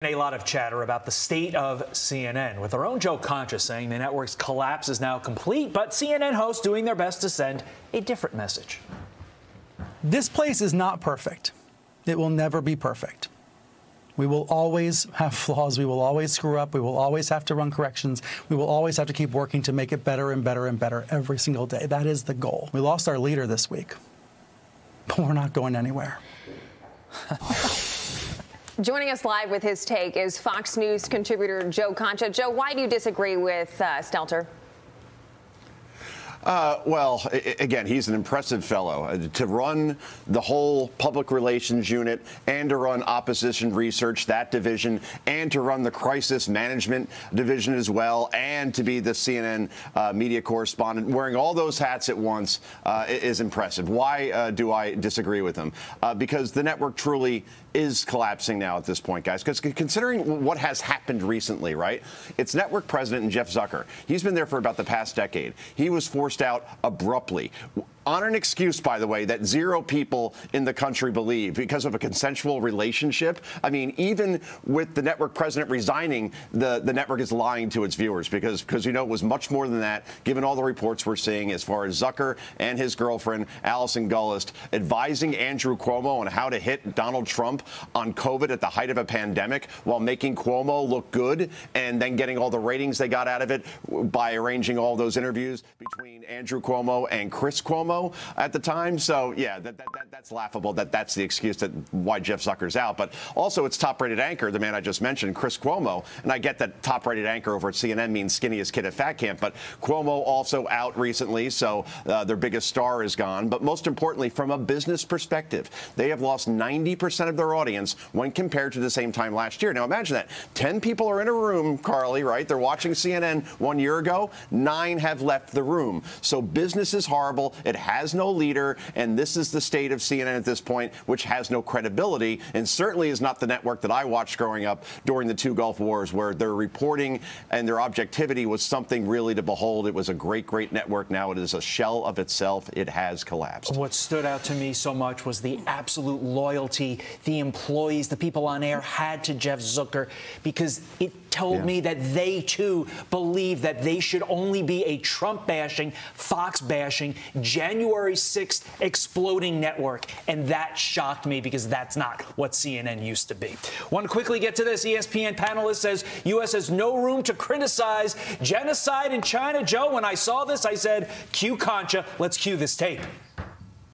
A lot of chatter about the state of CNN, with our own Joe Concha saying the network's collapse is now complete, but CNN hosts doing their best to send a different message. This place is not perfect. It will never be perfect. We will always have flaws. We will always screw up. We will always have to run corrections. We will always have to keep working to make it better and better and better every single day. That is the goal. We lost our leader this week, but we're not going anywhere. Joining us live with his take is Fox News contributor Joe Concha. Joe, why do you disagree with Stelter? Well, again, he's an impressive fellow. To run the whole public relations unit and to run opposition research, that division, and to run the crisis management division as well, and to be the CNN media correspondent, wearing all those hats at once is impressive. Why do I disagree with him? Because the network truly is collapsing now at this point, guys, because considering what has happened recently, right? Its network president, Jeff Zucker, he's been there for about the past decade. He was forced out abruptly on an excuse, by the way, that zero people in the country believe, because of a consensual relationship. I mean, even with the network president resigning, the network is lying to its viewers because you know it was much more than that, given all the reports we're seeing as far as Zucker and his girlfriend, Allison Gullist, advising Andrew Cuomo on how to hit Donald Trump on COVID at the height of a pandemic while making Cuomo look good and then getting all the ratings they got out of it by arranging all those interviews between Andrew Cuomo and Chris Cuomo at the time. So, yeah, that's laughable. That's the excuse that why Jeff Zucker's out. But also, its top-rated anchor, the man I just mentioned, Chris Cuomo. And I get that top-rated anchor over at CNN means skinniest kid at fat camp. But Cuomo also out recently, so their biggest star is gone. But most importantly, from a business perspective, they have lost 90% of their audience when compared to the same time last year. Now, imagine that. 10 people are in a room, Carly, right? They're watching CNN 1 year ago. 9 have left the room. So business is horrible. It has no leader, and this is the state of CNN at this point, which has no credibility, and certainly is not the network that I watched growing up during the 2 Gulf Wars, where their reporting and their objectivity was something really to behold. It was a great, great network. Now it is a shell of itself. It has collapsed. What stood out to me so much was the absolute loyalty the employees, the people on air, had to Jeff Zucker, because it told me that they, too, believe that they should only be a Trump-bashing, Fox-bashing, January 6th exploding network. And that shocked me, because that's not what CNN used to be. Want to quickly get to this. ESPN panelist says U.S. has no room to criticize genocide in China. Joe, when I saw this, I said, cue Concha. Let's cue this tape.